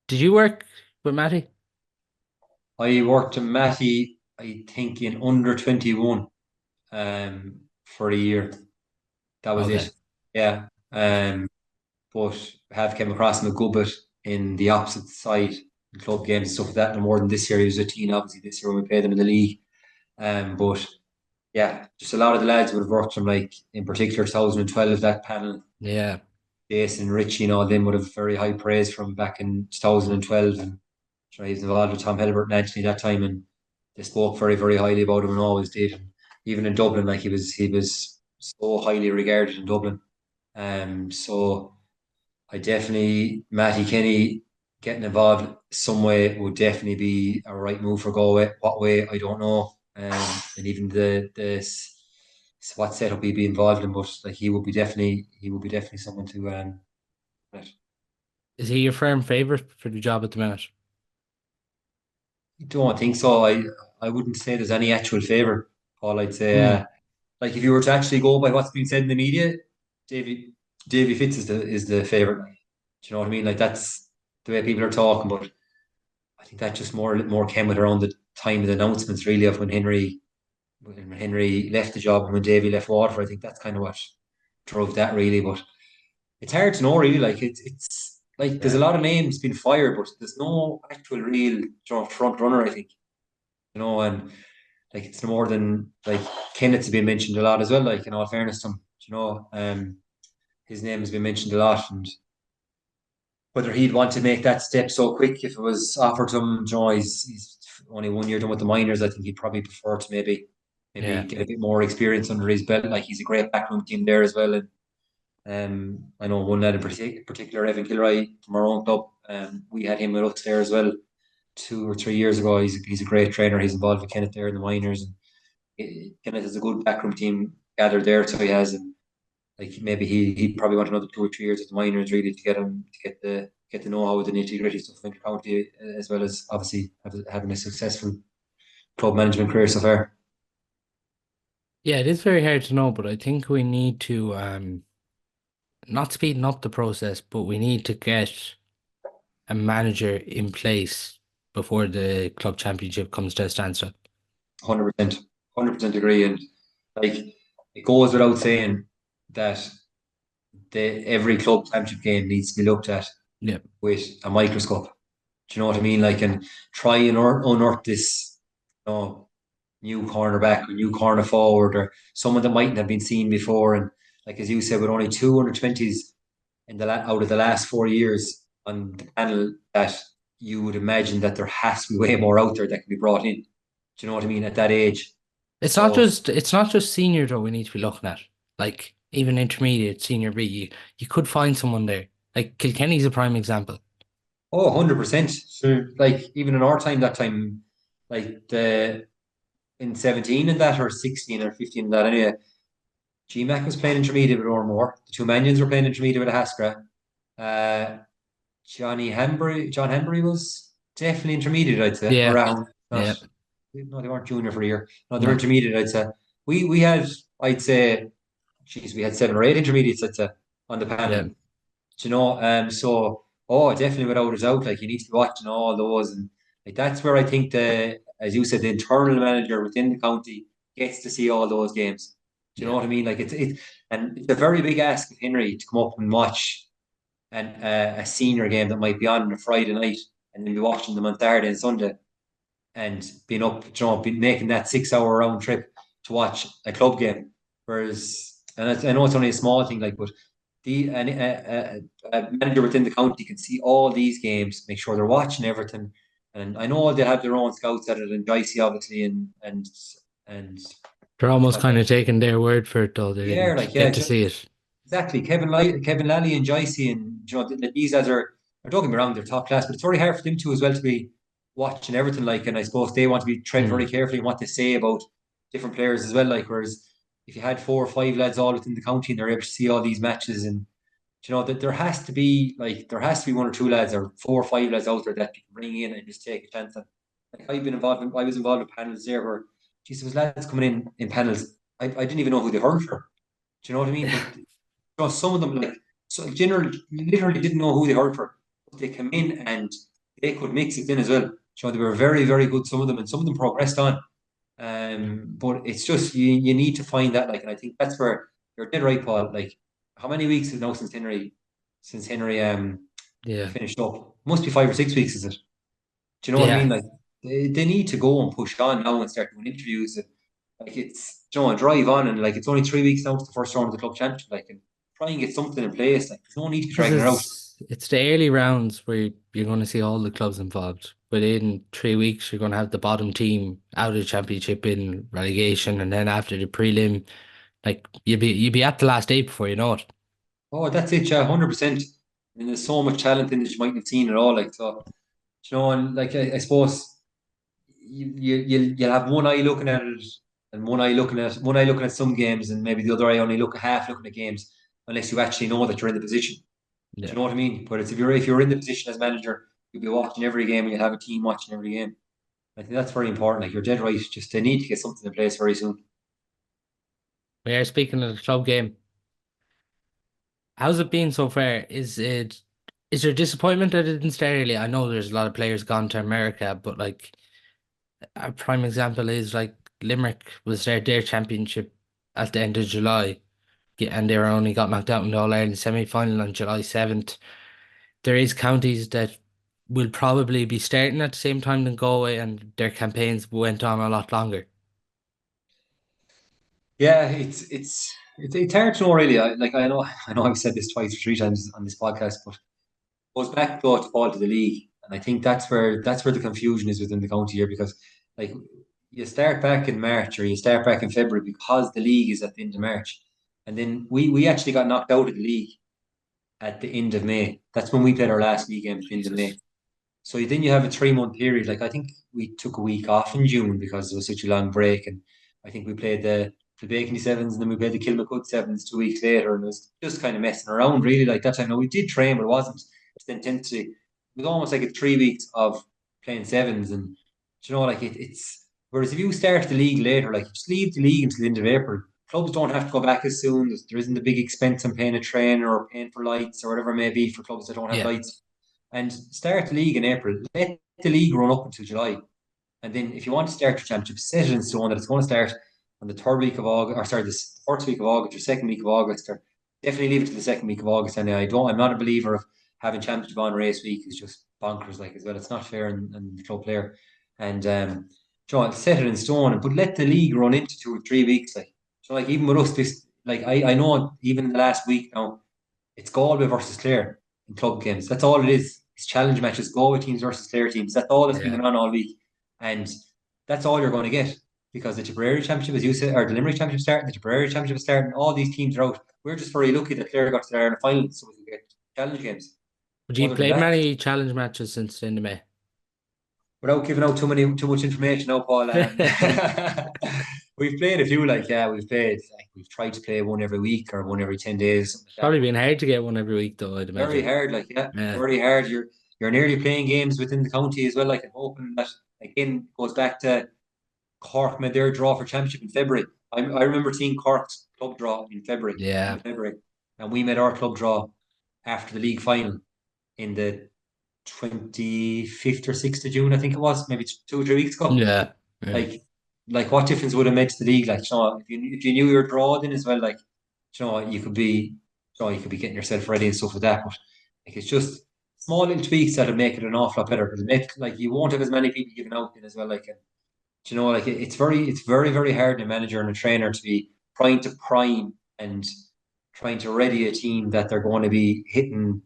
Did you work with Matty? I worked in Matty. I think in under 21 for a year. That was Okay. it. Yeah. But have came across him a good bit in the opposite side in club games and stuff like that. No more than this year. He was a teen, obviously, this year when we played them in the league. But yeah, just a lot of the lads would have worked from like in particular 2012, that panel, Yeah. Jason, Richie, and all them would have very high praise from back in 2012. And sure, he was involved with Tom Helbert and Anthony that time, and they spoke very, very highly about him and always did. And even in Dublin, like he was so highly regarded in Dublin. So I definitely Matty Kenny getting involved some way would definitely be a right move for Galway. What way I don't know, and even what setup he'd be involved in, but like he would be definitely someone to I Is he your firm favorite for the job at the minute? don't think so. I wouldn't say there's any actual favour. Paul, I'd say Hmm. like if you were to actually go by what's been said in the media, Davy Davy Fitz is the favourite. Do you know what I mean? Like that's the way people are talking, but I think that just more came with around the time of the announcements, really, of when Henry left the job and when Davy left Waterford. I think that's kind of what drove that, really. But it's hard to know, really. Like it's like there's a Yeah. lot of names being fired, but there's no actual real front runner. I think and like it's no more than like Kennett's been mentioned a lot as well. Like in all fairness to him, his name has been mentioned a lot, and whether he'd want to make that step so quick if it was offered to him. He's only 1 year done with the minors. I think he'd probably prefer to maybe Yeah. get a bit more experience under his belt. Like he's a great backroom team there as well. And I know one lad in particular, Evan Kilroy from our own club. We had him with us there as well 2 or 3 years ago. He's a great trainer. He's involved with Kenneth there in the minors, and Kenneth has a good backroom team gathered there. So he has, and like maybe he'd probably want another 2 or 3 years at the minors really to get him to get the know how of the nitty gritty stuff in the county, as well as obviously having a successful club management career so far. Yeah, it is very hard to know, but I think we need to not speeding up the process, but we need to get a manager in place before the club championship comes to a standstill. 100%, 100% agree. And like it goes without saying that every club championship game needs to be looked at Yeah. with a microscope. Do you know what I mean? Like, and try and unearth this, new cornerback or new corner forward or someone that mightn't have been seen before. And like as you said, with only 220s out of the last 4 years on the panel that you would imagine that there has to be way more out there that can be brought in. Do you know what I mean? At that age. So, It's not just senior though we need to be looking at. Like even intermediate, senior B, you could find someone there. Like Kilkenny's a prime example. oh, 100%. So, like, even in our time, that time, like, in 17 and that, or 16 or 15 and that, anyway, GMAC was playing intermediate with Ormore. The two Manions were playing intermediate with Haskra. Uh, John Henbury was definitely intermediate, I'd say, Yeah, around. Not, yeah, no, they weren't junior for a year. No, they're no, intermediate, I'd say. We had, I'd say, geez, we had 7 or 8 intermediates, I'd say, on the panel. yeah, Do you know? So, oh, definitely without a doubt, like you need to be watching all those, and like that's where I think as you said, the internal manager within the county gets to see all those games. Do you know yeah. what I mean? Like and it's a very big ask of Henry to come up and watch a senior game that might be on a Friday night, and then be watching them on Saturday and Sunday, and being up, making that 6 hour round trip to watch a club game. Whereas, and I know it's only a small thing, like, but a manager within the county can see all these games, make sure they're watching everything. And I know they have their own scouts at it, and Dicey obviously, and They're what's almost called kind of taking their word for it though. They Pierre, didn't like, get to see it. exactly. Kevin Lally and Joycey, and these lads don't get me wrong, they're top class, but it's very hard for them too as well to be watching everything. Like, and I suppose they want to be tread Hmm. very carefully in what they say about different players as well. Like, whereas if you had 4 or 5 lads all within the county and they're able to see all these matches, and that there has to be 1 or 2 lads or 4 or 5 lads out there that you can bring in and just take a chance on. Like, I was involved in panels there where, geez, there was lads coming in panels. I didn't even know who they hurled for. Do you know what I mean? But some of them, like, so generally literally didn't know who they hurled for. But they came in and they could mix it in as well. They were very, very good, some of them, and some of them progressed on. But it's just you need to find that, like, and I think that's where you're dead right, Paul. Like, how many weeks is it now since Henry Yeah, finished up? Must be 5 or 6 weeks, is it? Do you know what I yeah. mean? Like, they need to go and push on now and start doing interviews. And, like, it's, drive on, and like it's only 3 weeks now to the first round of the club championship. Like, and try and get something in place. Like, there's no need to be Because dragging it out. it's the early rounds where you're going to see all the clubs involved. Within 3 weeks, you're going to have the bottom team out of the championship in relegation, and then after the prelim, like you'll be at the last eight before you know it. Oh, that's it, yeah, 100%. And there's so much talent in this you might have seen it all. Like, so, and like I suppose you'll have one eye looking at it, and one eye looking at some games, and maybe the other eye only half looking at games, unless you actually know that you're in the position. Do Yeah. you know what I mean? But it's if you're in the position as manager, you'll be watching every game, and you'll have a team watching every game. I think that's very important. Like, you're dead right. Just they need to get something in place very soon. We are speaking of the club game. How's it been so far? Is there disappointment that it didn't start early? I know there's a lot of players gone to America, but like a prime example is like Limerick will start their championship at the end of July. Yeah, and they were only got knocked out in the All Ireland semi-final on July 7th. There is counties that will probably be starting at the same time than Galway, and their campaigns went on a lot longer. Yeah, it's hard to know really. I know I've said this twice or 3 times on this podcast, but goes back though to fall to the league, and I think that's where the confusion is within the county here, because, like, you start back in March or you start back in February because the league is at the end of March, and then we actually got knocked out of the league at the end of May. That's when we played our last league game at the end of Jesus. May. So then you have a 3 month period. Like, I think we took a week off in June because it was such a long break, and I think we played the Kilkenny Sevens, and then we played the Kilmacud Sevens 2 weeks later, and it was just kind of messing around really. Like, that time, now we did train, but it wasn't to the intensity. It was almost like a 3 weeks of playing sevens, and like it's whereas if you start the league later, like, you just leave the league until the end of April. Clubs don't have to go back as soon. There isn't a big expense on paying a trainer or paying for lights or whatever it may be for clubs that don't have Yeah. lights, and start the league in April. Let the league run up until July. And then if you want to start your championship, set it in stone that it's going to start on the third week of August, or sorry, the first week of August or second week of August, or definitely leave it to the second week of August. And I'm not a believer of having championship on race week. It's just bonkers, like, as well. It's not fair and the club player. And set it in stone, but let the league run into 2 or 3 weeks. Like, like, even with us, this, like, I know even in the last week now, it's Galway versus Clare in club games. That's all it is. it's challenge matches, Galway teams versus Clare teams. That's all that's been Yeah. going on all week. And that's all you're going to get because the Tipperary Championship, as you said, or the Limerick Championship starting, the Tipperary Championship is starting, all these teams are out. We're just very lucky that Clare got to there in the final so we can get challenge games. Would you Other than played that, many challenge matches since the end of May? without giving out too much information now, Paul, we've played a few, we've tried to play one every week or one every 10 days, something It's like that. probably been hard to get one every week, though, I'd Very imagine. hard, Yeah. very hard. You're nearly playing games within the county as well, and hoping that again goes back to Cork made their draw for championship in February. I remember seeing Cork's club draw in February, end Yeah. of February, and we made our club draw after the league final in the 25th or 6th of June, I think it was, maybe 2 or 3 weeks ago. Yeah. Yeah. Like, what difference would it made to the league? If you knew you were drawing in as well, you could be getting yourself ready and stuff like that. But it's just small little tweaks that'll make it an awful lot better because you won't have as many people giving out in as well. It's very, very hard in a manager and a trainer to be trying to prime and trying to ready a team that they're going to be hitting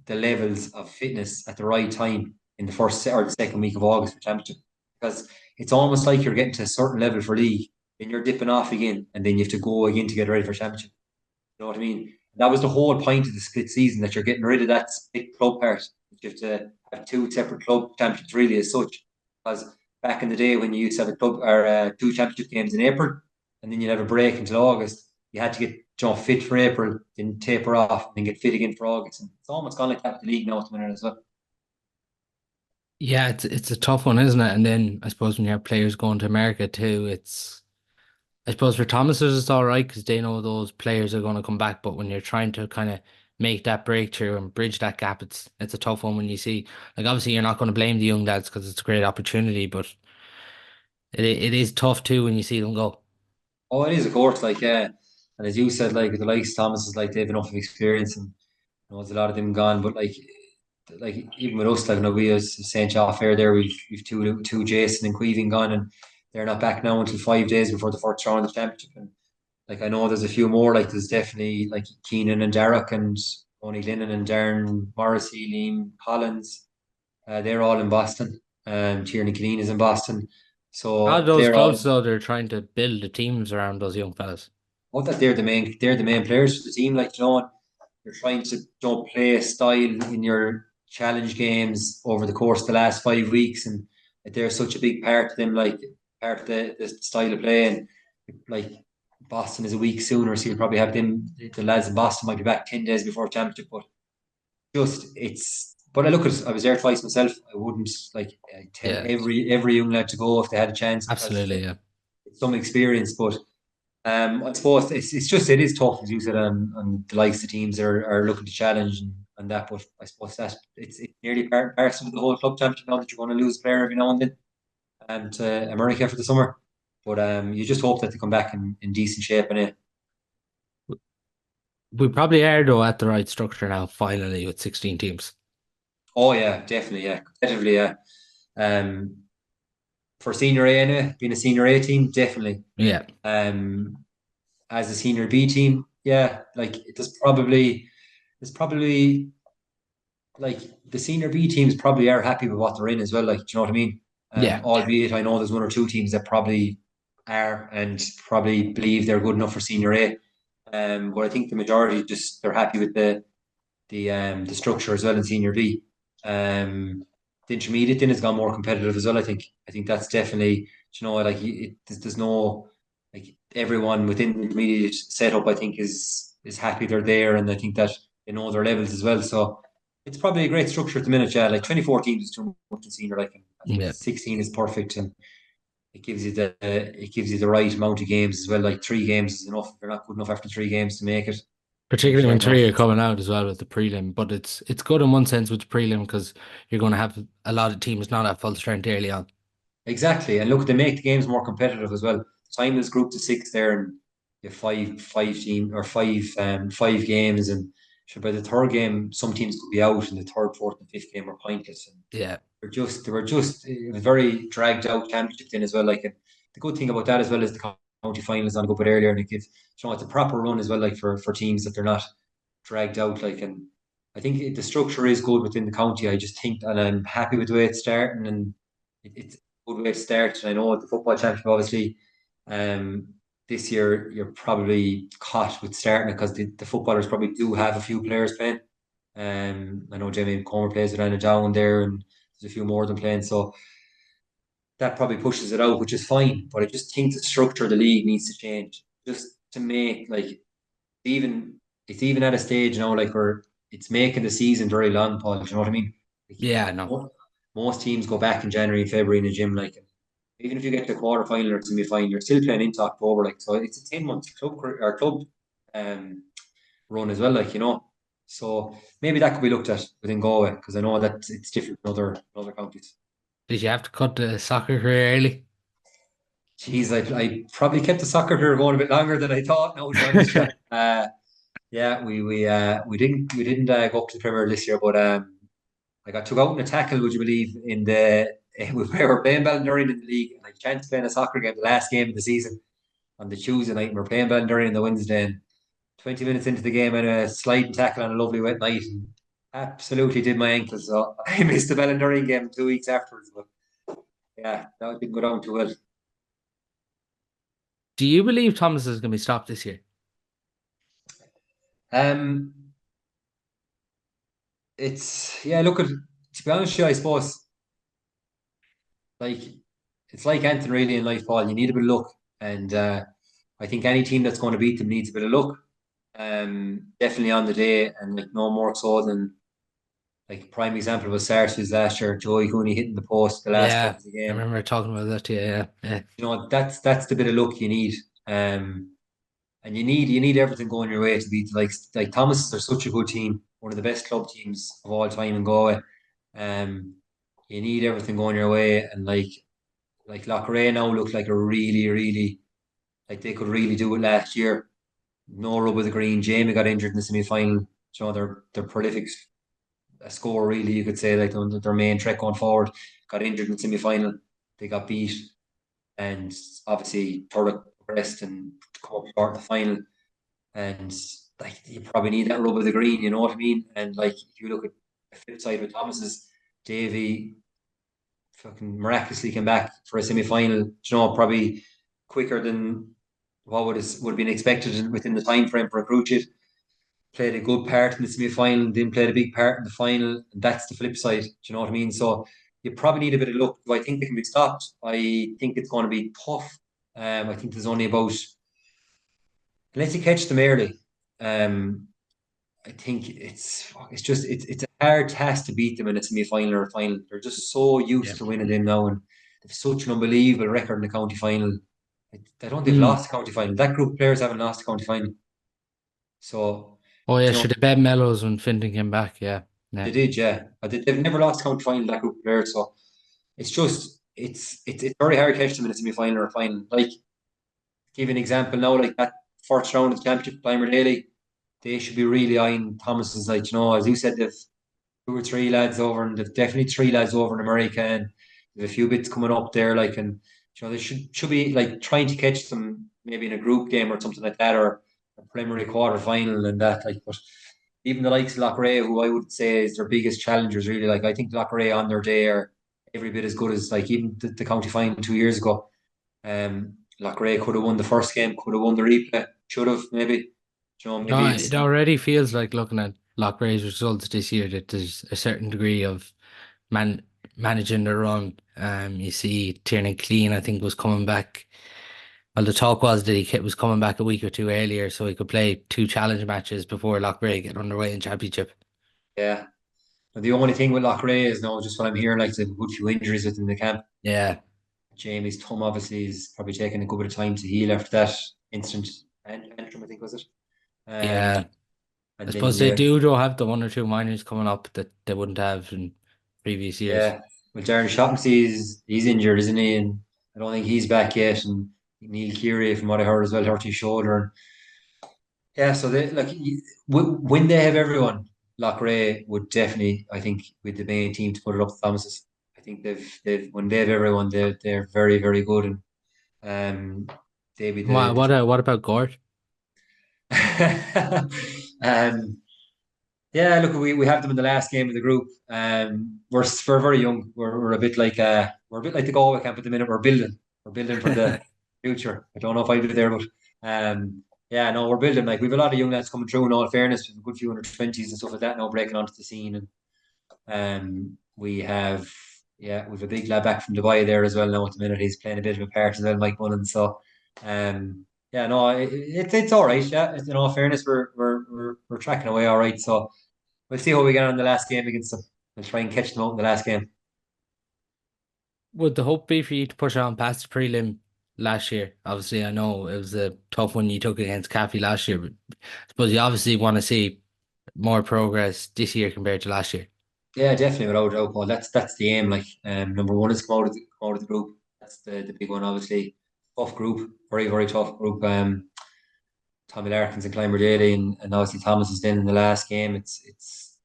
the levels of fitness at the right time in the first or the second week of August for championship. Because it's almost like you're getting to a certain level for league, then you're dipping off again, and then you have to go again to get ready for championship. You know what I mean? That was the whole point of the split season, that you're getting rid of that split club part. You have to have two separate club championships really as such. Because back in the day when you used to have a club or two championship games in April, and then you'd have a break until August, you had to get fit for April, then taper off, and then get fit again for August. And it's almost gone like that with the league now at the minute as well. Yeah, it's a tough one, isn't it? And then I suppose when you have players going to America too, I suppose for Thomas's it's all right because they know those players are going to come back. But when you're trying to kind of make that breakthrough and bridge that gap, it's a tough one when you see like obviously you're not going to blame the young lads because it's a great opportunity, but it is tough too when you see them go. Oh, it is, of course. And as you said, like the likes of Thomas is like they have enough of experience, and there's a lot of them gone. But even with us, we as St. John Fair there, we've two Jason and Queeving gone, and they're not back now until 5 days before the first round of the championship. And I know there's a few more. There's definitely Keenan and Derek and Tony Lennon and Darren Morrissey, Liam Collins. They're all in Boston. Tierney Killeen is in Boston. A lot of So those they're all. clubs though, they're trying to build the teams around those young fellas. What that they're the main players for the team. You're trying to don't play a style in your challenge games over the course of the last 5 weeks, and they're such a big part of them, part of the style of play. And like Boston is a week sooner, so you'll probably have them. The lads in Boston might be back 10 days before championship, but just it's. But I look at it, I was there twice myself. I wouldn't I tell Yeah, every young lad to go if they had a chance because absolutely. Yeah. it's some experience, but I suppose it is tough, as you said, and the likes of teams are looking to challenge and that. But I suppose that it's nearly part of the whole club championship now that you're going to lose a player every now and then, and to America for the summer. But you just hope that they come back in decent shape and it. We probably are though at the right structure now, finally, with 16 teams. Oh yeah, definitely, yeah, competitively, yeah. Um, for senior A anyway, being a senior A team, definitely. Yeah. Um, as a senior B team, yeah, there's probably the senior B teams probably are happy with what they're in as well. Do you know what I mean? Yeah. Albeit I know there's one or two teams that probably are and probably believe they're good enough for senior A. But I think the majority just they're happy with the structure as well in senior B. The intermediate then has gone more competitive as well. I think that's definitely there's no everyone within the intermediate setup. I think is happy they're there, and I think that they know their levels as well. So it's probably a great structure at the minute. Yeah, 24 teams is too much in senior. And I think Yeah. 16 is perfect, and it gives you the right amount of games as well. 3 games is enough. If you're not good enough after 3 games to make it, you're Particularly fair when three enough. are coming out as well with the prelim. But it's good in one sense with the prelim because you're going to have a lot of teams not at full strength early on. Exactly, and look, they make the games more competitive as well. The time is grouped to 6 there, and you have five team or 5 games, and sure, by the third game, some teams could be out, and the third, fourth, and fifth game were pointless, and Yeah. they were just it was very dragged out championship then as well. And the good thing about that as well is the county finals on a good bit earlier, and it gives it's a proper run as well, for teams that they're not dragged out, and I think the structure is good within the county. I just think, and I'm happy with the way it's starting, and it's a good way to start. And I know at the football championship, obviously, um, this year you're probably caught with starting it because the footballers probably do have a few players playing. I know Jamie Comer plays with Anna Down there, and there's a few more than playing. So that probably pushes it out, which is fine. But I just think the structure of the league needs to change, just to make like even it's even at a stage now like where it's making the season very long, Paul. Do you know what I mean? Like, Yeah, no. most teams go back in January and February in the gym. Like even if you get to the quarter final or semi final, you're still playing into October. Like so, it's a 10 month club um, run as well. Like so maybe that could be looked at within Galway because I know that it's different in other counties. Did you have to cut the soccer career early? Jeez, I probably kept the soccer career going a bit longer than I thought. Now, to be honest, yeah. Yeah, we didn't go up to the Premier this year, but I got took out in a tackle. Would you believe? In the we were playing Ballinderry in the league, and I chanced playing a soccer game, the last game of the season, on the Tuesday night. And we're playing Ballinderry on the Wednesday. And 20 minutes into the game, and a sliding tackle on a lovely wet night, and absolutely did my ankles. So I missed the Ballinderry game 2 weeks afterwards. But yeah, that didn't go down too well. Do you believe Thomas is going to be stopped this year? Um, it's yeah. Look at to be honest, with you, I suppose like it's like anything really in life, Paul. You need a bit of luck, and I think any team that's going to beat them needs a bit of luck. Definitely on the day, and like no more so than like prime example was Sarsfields last year. Joey Cooney hitting the post the last play Yeah, of the I game. remember talking about that. Yeah, yeah, That's the bit of luck you need. And you need everything going your way to beat like Thomas are such a good team, one of the best club teams of all time in Galway. Um, you need everything going your way, and like Loughrea now look like a really, really like they could really do it last year. No rub of the green. Jamie got injured in the semi final. They're prolific a score really you could say like their main threat going forward got injured in the semi final. They got beat and obviously Turlock progressed and come up short in the final. And like you probably need that rub of the green, you know what I mean? And like if you look at the flip side with Thomas's Davy fucking miraculously came back for a semi final, probably quicker than what would have been expected within the time frame for a Cruciate. Played a good part in the semi final, didn't play a big part in the final, and that's the flip side. Do you know what I mean? So you probably need a bit of luck. Do I think they can be stopped? I think it's going to be tough. I think there's only about unless you catch them early. Um, I think it's a hard task to beat them in a semi final or a final. They're just so yeah. used to winning them now, and they've such an unbelievable record in the county final. I don't think they've Mm. lost the county final. That group of players haven't lost the county final. So, Oh yeah, you know, should have bet Mellows when Finton came back. Yeah, yeah. they did, yeah. But they've never lost the county final, that group of players. So it's just it's very hard to catch them in a semi final or a final. Like give an example now, like that first round of the championship, Climber Daily, they should be really eyeing Thomas's like, as you said, they've two or three lads over, and they've definitely three lads over in America, and there's a few bits coming up there, like, and they should be like trying to catch them maybe in a group game or something like that, or a preliminary quarter final and that, like, but even the likes of Loughrea, who I would say is their biggest challengers, really, like, I think Loughrea on their day are every bit as good as like even the county final 2 years ago. Loughrea could have won the first game, could have won the replay, should have maybe. Maybe No, it's it already feels like looking at Loughrea's results this year that there's a certain degree of man managing the run. You see Tiernan Clean, I think, was coming back. Well, the talk was that was coming back a week or two earlier so he could play two challenge matches before Loughrea get underway in championship. yeah. The only thing with Loughrea is now just what I'm hearing, like there's a good few injuries within the camp. Yeah, Jamie's thumb obviously is probably taking a good bit of time to heal after that instant tantrum, I think was it. yeah. I And then suppose they you, do have the one or two minors coming up that they wouldn't have in previous years. yeah. Well, Darren Shaughnessy he's injured, isn't he? And I don't think he's back yet. And Neil Keary, from what I heard as well, hurt his shoulder. Yeah, so they like when they have everyone, Loughrea would definitely, I think, with the main team to put it up to Thomas's. I think they've when they have everyone, they're very very good, and they be What about Gort? um Yeah, look, we have them in the last game of the group. We're very young. We're a bit like the Galway camp at the minute. We're building for the future. I don't know if I'll be there, but yeah, no, we're building. Like we've a lot of young lads coming through. In all fairness, we've a good few under twenties and stuff like that now breaking onto the scene, and we have we've a big lad back from Dubai there as well now at the minute. He's playing a bit of a part as well, Mike Mullen. So yeah, no, it's all right. Yeah, in all fairness, we're tracking away all right. So we'll see how we get on the last game against them. We'll try and catch them out in the last game. Would the hope be for you to push on past the prelim last year? Obviously, I know it was a tough one you took against Caffey last year, but I suppose you obviously want to see more progress this year compared to last year. Yeah, definitely without a doubt, Paul. That's the aim. Like number one is come out of the group. That's the big one, obviously. Tough group, very, very tough group. Tommy Larkins and Clymer Daly and obviously Thomas is in the last game. It's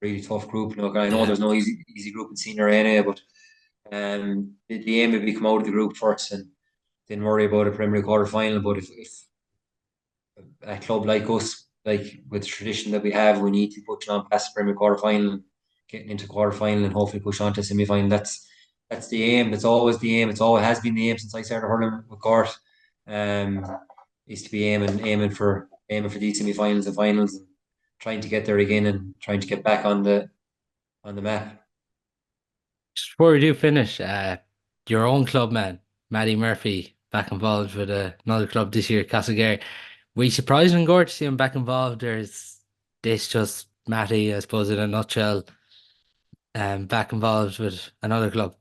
really tough group. Look, I know Yeah. there's no easy group in senior anyway, but the aim would be come out of the group first and then worry about a Premier quarter final. But if a club like us, like with the tradition that we have, we need to push on past the Premier quarter final, getting into quarter final, and hopefully push on to semi final. That's the aim. That's always the aim. It's always has been the aim since I started hurling with Court. Um, is to be aiming for these semi finals and finals, and trying to get there again and trying to get back on the map. Just before we do finish, your own club man, Matty Murphy, back involved with another club this year, Castlegare. Were you surprised and Gord to see him back involved, or is this just Matty, I suppose, in a nutshell, back involved with another club?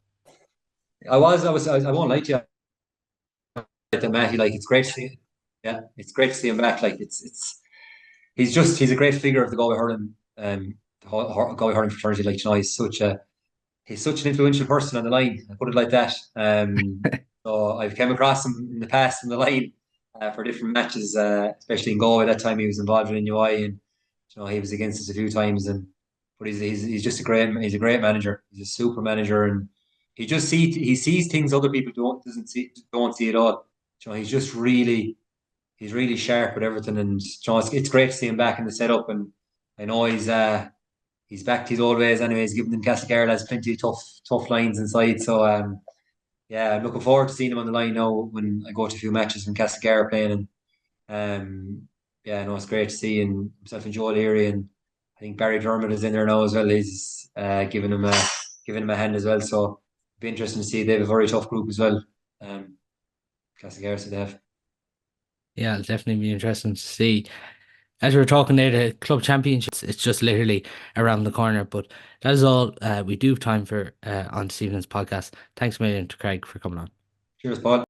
I won't lie to you. That Matty, like it's great to see. Yeah, it's great to see him back. Like it's he's a great figure of the Galway hurling Galway hurling fraternity. Like you know, he's such an influential person on the line. I put it like that. So I've come across him in the past on the line for different matches, especially in Galway. That time he was involved in UI, and you know he was against us a few times. And but he's just a great manager. He's a super manager, and he sees things other people don't see at all. You know, he's really sharp with everything, and you know, it's great to see him back in the setup. And I know he's back to his old ways anyway. He's giving them Castlegar has plenty of tough lines inside. So yeah, I'm looking forward to seeing him on the line now when I go to a few matches when Castlegar are playing. And yeah, no, it's great to see and himself and Joel Leary and I think Barry Dermott is in there now as well. He's giving him a hand as well. So it'll be interesting to see. They have a very tough group as well. Um, Castlegar, so they have. Yeah, it'll definitely be interesting to see. As we were talking there, the club championships, it's just literally around the corner. But that is all we do have time for on this evening's podcast. Thanks a million to Craig for coming on. Cheers, Paul.